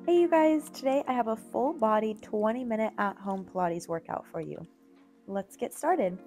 Hey you guys, today I have a full body 20-minute at-home Pilates workout for you. Let's get started.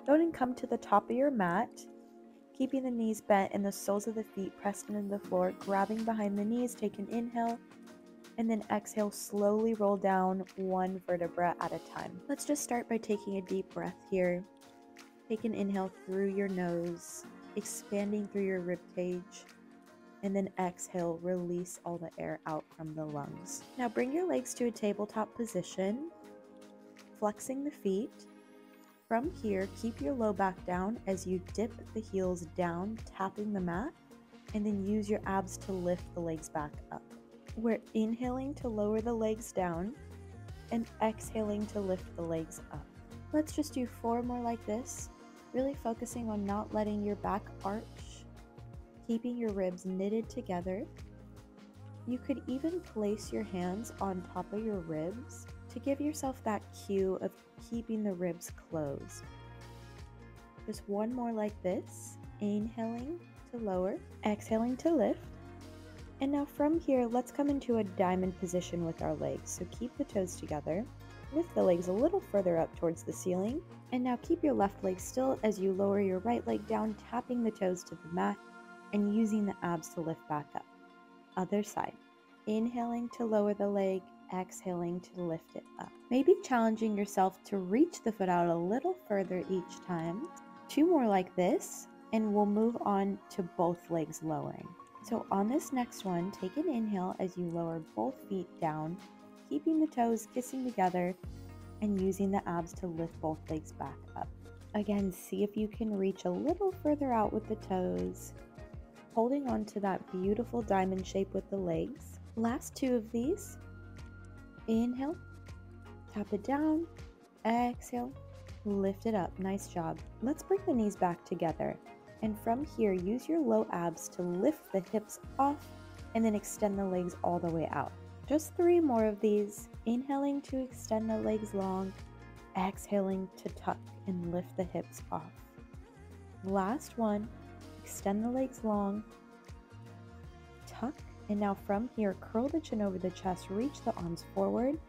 Go ahead and come to the top of your mat, keeping the knees bent and the soles of the feet pressed into the floor, grabbing behind the knees, take an inhale, and then exhale, slowly roll down one vertebra at a time. Let's just start by taking a deep breath here. Take an inhale through your nose, expanding through your rib cage. And then exhale, release all the air out from the lungs. Now bring your legs to a tabletop position, flexing the feet. From here, keep your low back down as you dip the heels down, tapping the mat, and then use your abs to lift the legs back up. We're inhaling to lower the legs down and exhaling to lift the legs up. Let's just do 4 more like this, really focusing on not letting your back arch, keeping your ribs knitted together. You could even place your hands on top of your ribs to give yourself that cue of keeping the ribs closed. Just 1 more like this, inhaling to lower, exhaling to lift. And now from here, let's come into a diamond position with our legs. So keep the toes together, lift the legs a little further up towards the ceiling, and now keep your left leg still as you lower your right leg down, tapping the toes to the mat, and using the abs to lift back up. Other side. Inhaling to lower the leg, exhaling to lift it up. Maybe challenging yourself to reach the foot out a little further each time. 2 more like this, and we'll move on to both legs lowering. So on this next one, take an inhale as you lower both feet down, keeping the toes kissing together and using the abs to lift both legs back up. Again, see if you can reach a little further out with the toes, holding on to that beautiful diamond shape with the legs. Last 2 of these. Inhale, tap it down, exhale, lift it up. Nice job. Let's bring the knees back together. And from here, use your low abs to lift the hips off and then extend the legs all the way out. Just 3 more of these. Inhaling to extend the legs long, exhaling to tuck and lift the hips off. Last one. Extend the legs long, tuck, and now from here, curl the chin over the chest, reach the arms forward,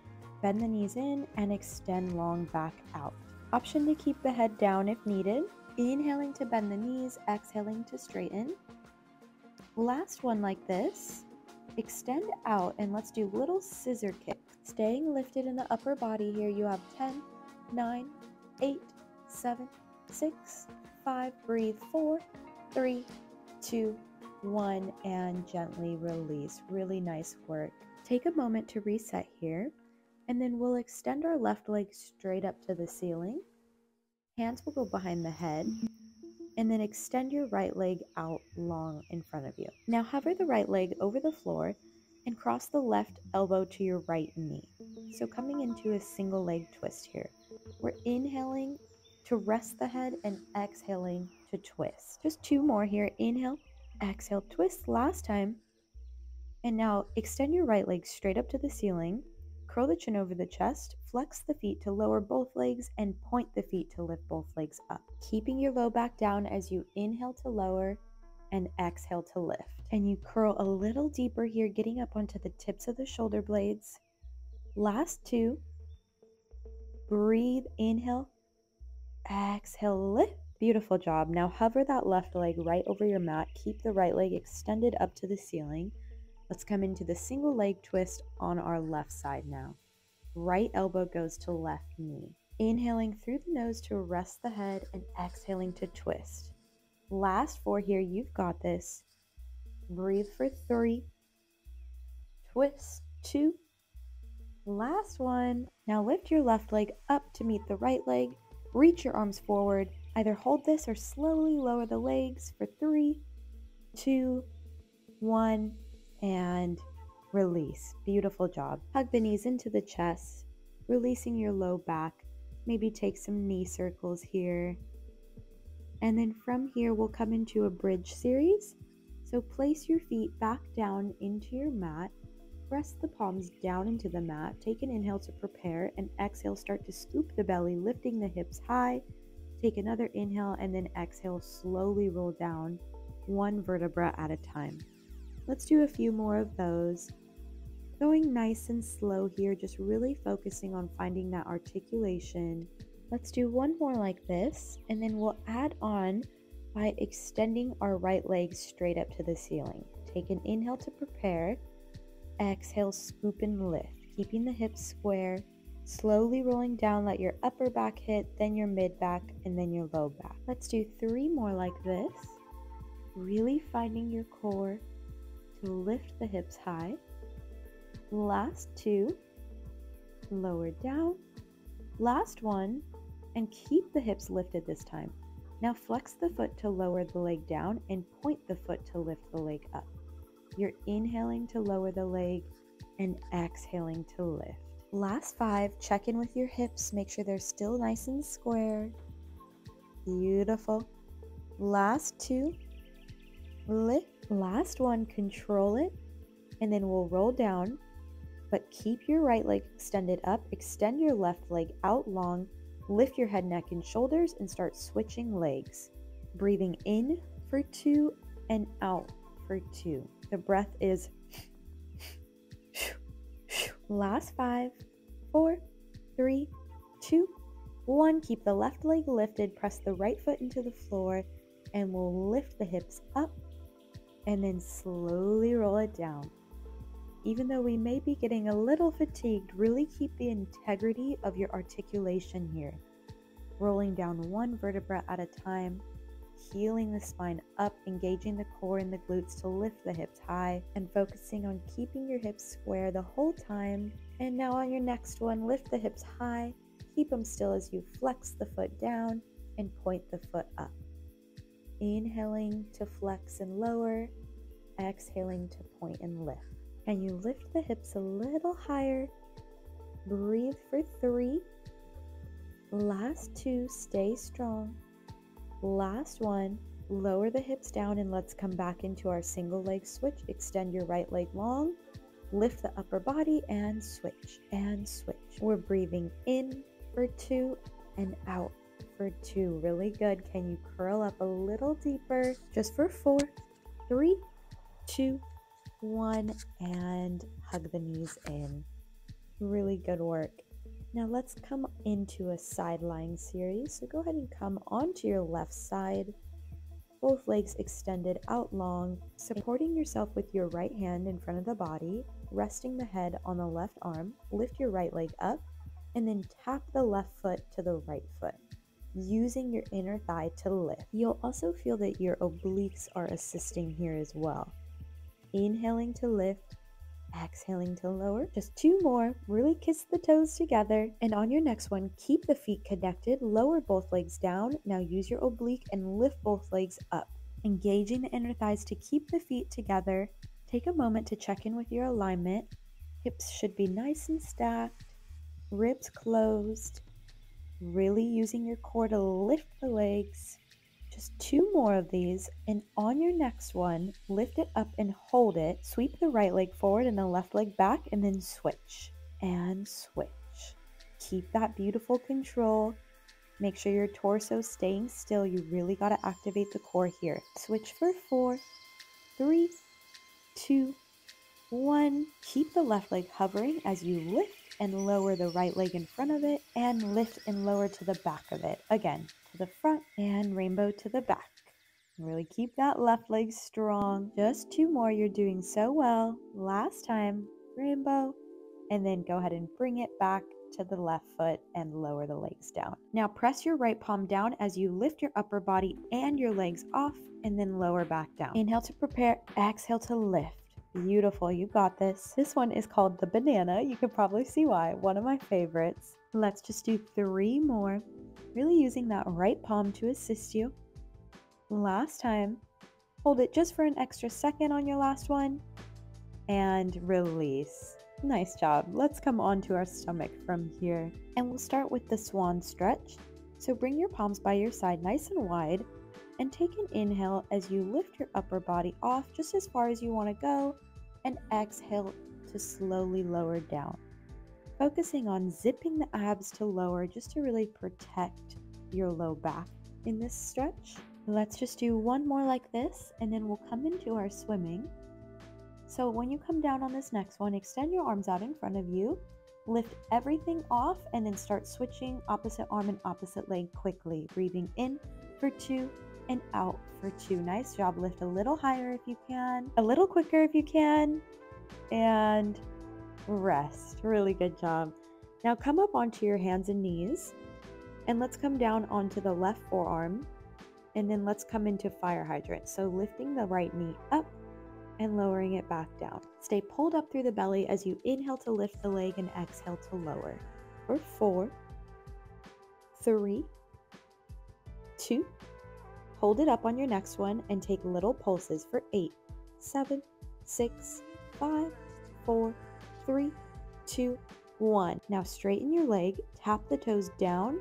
bend the knees in, and extend long back out. Option to keep the head down if needed. Inhaling to bend the knees, exhaling to straighten. Last one like this. Extend out, and let's do little scissor kicks. Staying lifted in the upper body here, you have 10, 9, 8, 7, 6, 5, breathe, 4, 3, 2, 1, and gently release. Really nice work. Take a moment to reset here, and then we'll extend our left leg straight up to the ceiling. Hands will go behind the head, and then extend your right leg out long in front of you. Now hover the right leg over the floor and cross the left elbow to your right knee. So coming into a single leg twist here. We're inhaling to rest the head and exhaling to twist. Just 2 more here. Inhale, exhale, twist. Last time. And now extend your right leg straight up to the ceiling. Curl the chin over the chest. Flex the feet to lower both legs and point the feet to lift both legs up. Keeping your low back down as you inhale to lower and exhale to lift. And you curl a little deeper here, getting up onto the tips of the shoulder blades. Last 2. Breathe, inhale, exhale, lift. Beautiful job. Now hover that left leg right over your mat. Keep the right leg extended up to the ceiling. Let's come into the single leg twist on our left side now. Right elbow goes to left knee. Inhaling through the nose to rest the head and exhaling to twist. Last 4 here. You've got this. Breathe for 3. Twist. 2. Last one. Now lift your left leg up to meet the right leg. Reach your arms forward. Either hold this or slowly lower the legs for 3, 2, 1, and release. Beautiful job. Hug the knees into the chest, releasing your low back. Maybe take some knee circles here. And then from here, we'll come into a bridge series. So place your feet back down into your mat. Press the palms down into the mat. Take an inhale to prepare, and exhale, start to scoop the belly, lifting the hips high. Take another inhale, and then exhale, slowly roll down 1 vertebra at a time. Let's do a few more of those. Going nice and slow here, just really focusing on finding that articulation. Let's do one more like this, and then we'll add on by extending our right leg straight up to the ceiling. Take an inhale to prepare. Exhale, scoop and lift, keeping the hips square. Slowly rolling down, let your upper back hit, then your mid back, and then your low back. Let's do 3 more like this. Really finding your core to lift the hips high. Last 2, lower down. Last 1, and keep the hips lifted this time. Now flex the foot to lower the leg down and point the foot to lift the leg up. You're inhaling to lower the leg and exhaling to lift. Last 5, check in with your hips, make sure they're still nice and square. Beautiful. Last 2, lift. Last 1, control it, and then we'll roll down. But keep your right leg extended up, extend your left leg out long, lift your head, neck, and shoulders, and start switching legs. Breathing in for 2 and out for 2. The breath is last 5, 4, 3, 2, 1. Keep the left leg lifted, press the right foot into the floor, and we'll lift the hips up and then slowly roll it down. Even though we may be getting a little fatigued, really keep the integrity of your articulation here. Rolling down 1 vertebra at a time, healing the spine up, engaging the core and the glutes to lift the hips high, and focusing on keeping your hips square the whole time. And now on your next one, lift the hips high, keep them still as you flex the foot down and point the foot up. Inhaling to flex and lower, exhaling to point and lift. And you lift the hips a little higher. Breathe for 3. Last 2, stay strong. Last 1, lower the hips down, and let's come back into our single leg switch. Extend your right leg long, lift the upper body, and switch and switch. We're breathing in for 2 and out for 2. Really good. Can you curl up a little deeper? Just for 4, 3, 2, 1, and hug the knees in. Really good work. Now let's come into a side lying series. So go ahead and come onto your left side, both legs extended out long, supporting yourself with your right hand in front of the body, resting the head on the left arm. Lift your right leg up and then tap the left foot to the right foot, using your inner thigh to lift. You'll also feel that your obliques are assisting here as well. Inhaling to lift, exhaling to lower. Just 2 more. Really kiss the toes together. And on your next one, keep the feet connected. Lower both legs down. Now use your oblique and lift both legs up. Engaging the inner thighs to keep the feet together. Take a moment to check in with your alignment. Hips should be nice and stacked. Ribs closed. Really using your core to lift the legs. Just 2 more of these, and on your next one, lift it up and hold it. Sweep the right leg forward and the left leg back, and then switch and switch. Keep that beautiful control. Make sure your torso is staying still. You really got to activate the core here. Switch for 4, 3, 2, 1. Keep the left leg hovering as you lift and lower the right leg in front of it, and lift and lower to the back of it. Again, to the front and rainbow to the back. Really keep that left leg strong. Just 2 more. You're doing so well. Last time, rainbow, and then go ahead and bring it back to the left foot and lower the legs down. Now press your right palm down as you lift your upper body and your legs off, and then lower back down. Inhale to prepare, exhale to lift. Beautiful, you got this. This one is called the banana. You can probably see why. One of my favorites. Let's just do 3 more. Really using that right palm to assist you. Last time. Hold it just for an extra second on your last one. And release. Nice job. Let's come onto our stomach from here. And we'll start with the swan stretch. So bring your palms by your side nice and wide. And take an inhale as you lift your upper body off just as far as you want to go, and exhale to slowly lower down. Focusing on zipping the abs to lower just to really protect your low back in this stretch. Let's just do 1 more like this, and then we'll come into our swimming. So when you come down on this next one, extend your arms out in front of you, lift everything off, and then start switching opposite arm and opposite leg quickly, breathing in for 2 and out for 2. Nice job. Lift a little higher if you can, a little quicker if you can, and rest. Really good job. Now come up onto your hands and knees, and let's come down onto the left forearm, and then let's come into fire hydrant. So lifting the right knee up and lowering it back down. Stay pulled up through the belly as you inhale to lift the leg and exhale to lower. For 4, 3, 2, hold it up on your next one and take little pulses for 8, 7, 6, 5, 4, 3, 2, 1. Now straighten your leg, tap the toes down,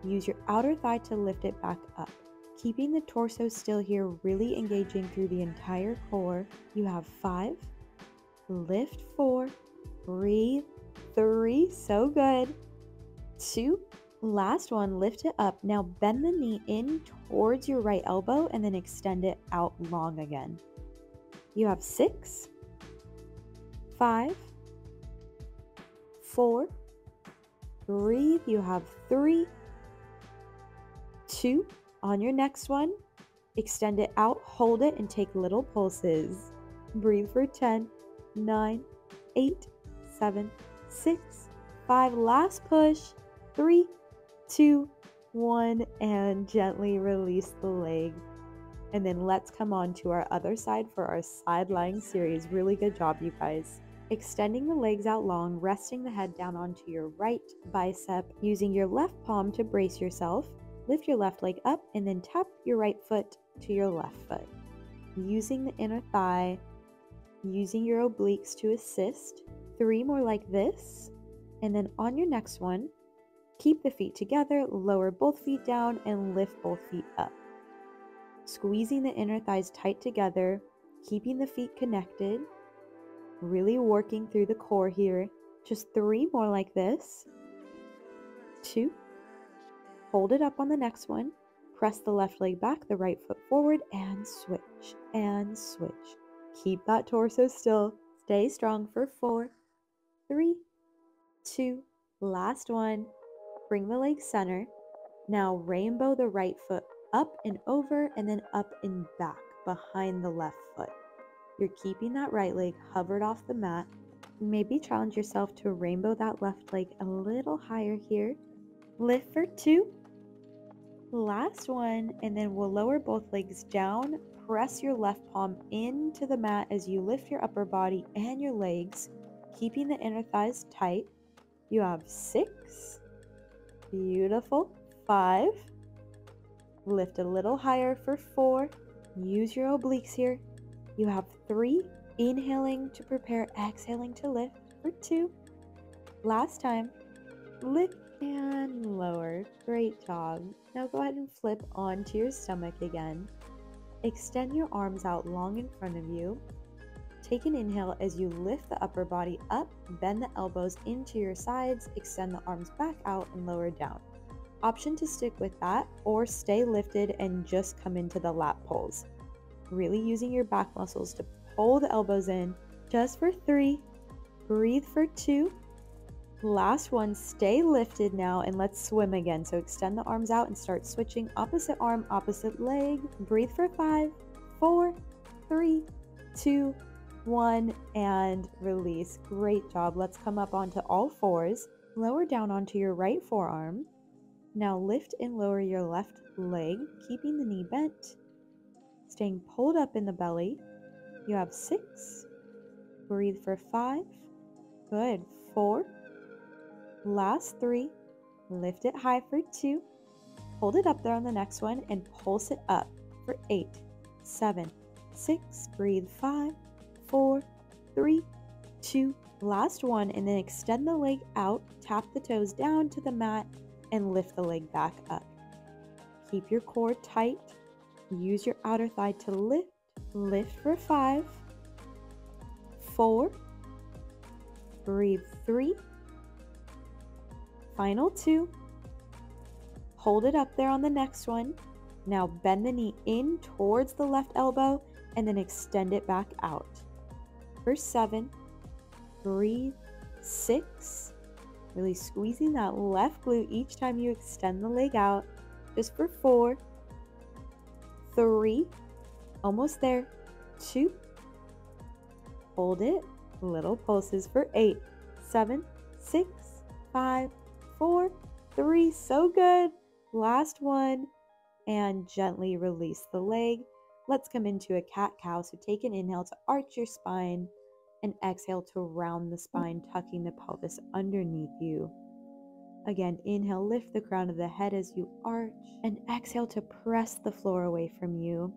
use your outer thigh to lift it back up. Keeping the torso still here, really engaging through the entire core. You have 5, lift 4, breathe 3, so good, 2, last one, lift it up. Now bend the knee in towards your right elbow and then extend it out long again. You have 6, 5, 4, breathe, you have 3, 2, on your next one, extend it out, hold it, and take little pulses. Breathe for 10, 9, 8, 7, 6, 5, last push, 3, 2, 1, and gently release the leg. And then let's come on to our other side for our side lying series. Really good job, you guys. Extending the legs out long, resting the head down onto your right bicep, using your left palm to brace yourself. Lift your left leg up and then tap your right foot to your left foot. Using the inner thigh, using your obliques to assist. 3 more like this. And then on your next one, keep the feet together, lower both feet down, and lift both feet up. Squeezing the inner thighs tight together, keeping the feet connected, really working through the core here. Just 3 more like this. 2. Hold it up on the next one. Press the left leg back, the right foot forward, and switch, and switch. Keep that torso still. Stay strong for 4, 3, 2, last one. Bring the leg center. Now rainbow the right foot up and over, and then up and back behind the left foot. You're keeping that right leg hovered off the mat. Maybe challenge yourself to rainbow that left leg a little higher here. Lift for 2, last one, and then we'll lower both legs down. Press your left palm into the mat as you lift your upper body and your legs, keeping the inner thighs tight. You have 6, beautiful, 5, lift a little higher for 4, use your obliques here. You have 3, inhaling to prepare, exhaling to lift for 2, last time, lift and lower. Great job. Now go ahead and flip onto your stomach again. Extend your arms out long in front of you. Take an inhale as you lift the upper body up, bend the elbows into your sides, extend the arms back out and lower down. Option to stick with that or stay lifted and just come into the lat pulls. Really using your back muscles to pull the elbows in. Just for 3, breathe for 2, last one, stay lifted now, and let's swim again. So extend the arms out and start switching opposite arm, opposite leg. Breathe for 5, 4, 3, 2, 1, and release. Great job. Let's come up onto all fours. Lower down onto your right forearm. Now lift and lower your left leg, keeping the knee bent, staying pulled up in the belly. You have 6, breathe for 5, good, 4, last 3, lift it high for 2, hold it up there on the next one and pulse it up for 8, 7, 6, breathe 5, 4, 3, 2, last one, and then extend the leg out, tap the toes down to the mat and lift the leg back up. Keep your core tight, use your outer thigh to lift for 5, 4, breathe 3, final 2, hold it up there on the next one. Now bend the knee in towards the left elbow and then extend it back out. for 7. Breathe. 6. Really squeezing that left glute each time you extend the leg out. Just for 4. 3. Almost there. 2. Hold it. Little pulses for 8. 7. 6. 5. 4. 3. So good. Last one. And gently release the leg. Let's come into a cat-cow. So take an inhale to arch your spine and exhale to round the spine, tucking the pelvis underneath you. Again, inhale, lift the crown of the head as you arch, and exhale to press the floor away from you.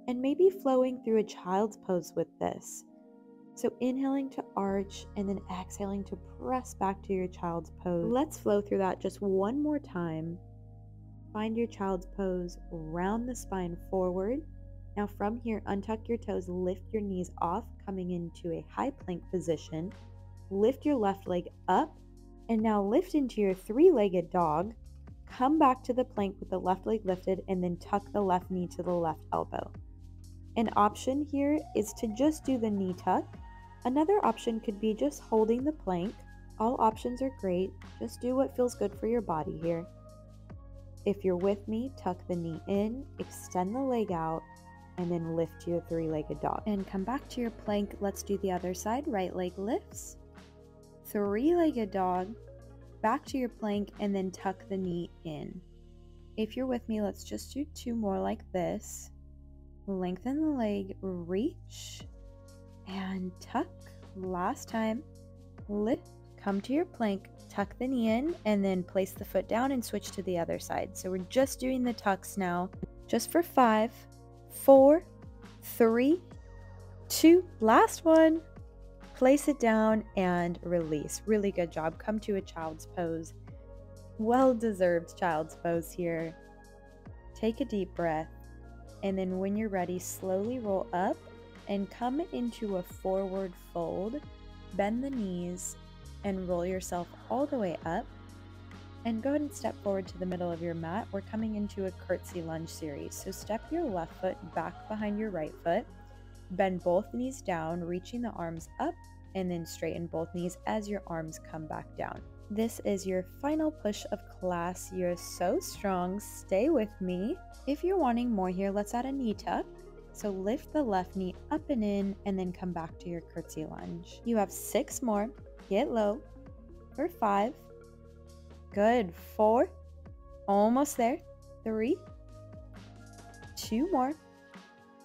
And maybe flowing through a child's pose with this. So inhaling to arch and then exhaling to press back to your child's pose. Let's flow through that just one more time. Find your child's pose, round the spine forward. Now from here, untuck your toes, lift your knees off, coming into a high plank position. Lift your left leg up, and now lift into your 3-legged dog. Come back to the plank with the left leg lifted, and then tuck the left knee to the left elbow. An option here is to just do the knee tuck. Another option could be just holding the plank. All options are great. Just do what feels good for your body here. If you're with me, tuck the knee in, extend the leg out, and then lift to your 3-legged dog. And come back to your plank. Let's do the other side. Right leg lifts, 3-legged dog, back to your plank, and then tuck the knee in. If you're with me, let's just do 2 more like this. Lengthen the leg, reach, and tuck. Last time, lift, come to your plank, tuck the knee in, and then place the foot down and switch to the other side. So we're just doing the tucks now, just for 5, 4, 3, 2, last one. Place it down and release. Really good job. Come to a child's pose. Well-deserved child's pose here. Take a deep breath, and then when you're ready, slowly roll up and come into a forward fold. Bend the knees and roll yourself all the way up. And go ahead and step forward to the middle of your mat. We're coming into a curtsy lunge series. So step your left foot back behind your right foot. Bend both knees down, reaching the arms up, and then straighten both knees as your arms come back down. This is your final push of class. You're so strong. Stay with me. If you're wanting more here, let's add a knee tuck. So lift the left knee up and in, and then come back to your curtsy lunge. You have 6 more. Get low for 5. Good. 4. Almost there. 3. 2 more.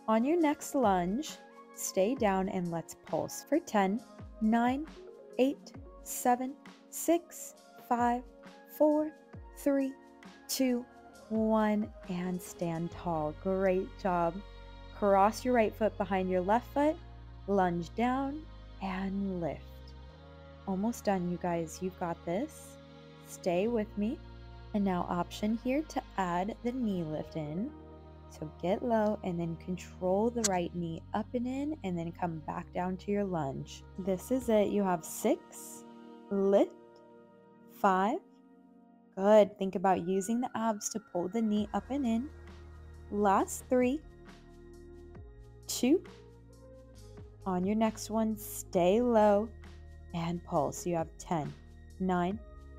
On your next lunge, stay down and let's pulse for 10, 9, 8, 7, 6, 5, 4, 3, 2, 1, and stand tall. Great job. Cross your right foot behind your left foot, lunge down, and lift. Almost done, you guys. You've got this. Stay with me. And now option here to add the knee lift in. So get low and then control the right knee up and in, and then come back down to your lunge. This is it. You have 6. Lift. 5. Good. Think about using the abs to pull the knee up and in. Last 3. 2. On your next one, stay low and pulse. You have 10, 9,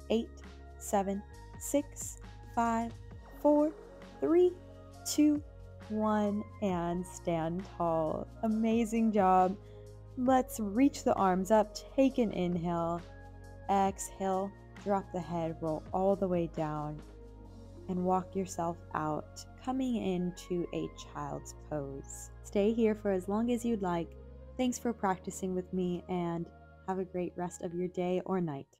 8, 7, 6, 5, 4, 3, 2, 1, and stand tall. Amazing job. Let's reach the arms up. Take an inhale. Exhale. Drop the head. Roll all the way down. And walk yourself out, coming into a child's pose. Stay here for as long as you'd like. Thanks for practicing with me, and have a great rest of your day or night.